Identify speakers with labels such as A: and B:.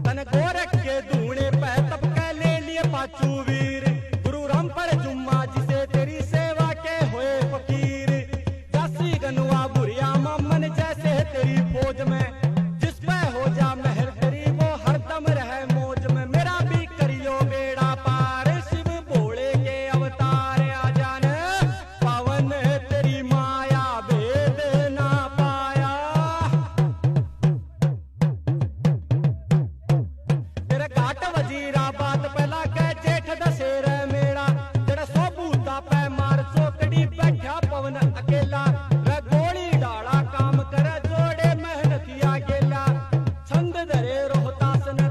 A: तन गोरख के धूणे पे तब के ले लिए पाचू वीर। गुरु राम पर जुम्मा जिसे तेरी सेवा के होए फकीर। जासी गनुआ बुरिया मन जैसे तेरी फौज में, जिस पे हो जा मेहर तेरी वो हरदम रहे मौज में। मेरा भी करियो बेड़ा पार, शिव भोले के अवतार आ जान, पावन तेरी माया भेद ना पाया। तेरे घाट वजीराबाद पहला के जेठ दशहरा मेरा, तेरा सो बूता पे मार चौकड़ी बैठा पवन अकेला। रे गोली डाला काम करे जोड़े मेहनतिया गेला, छंद धरे रोहतास ने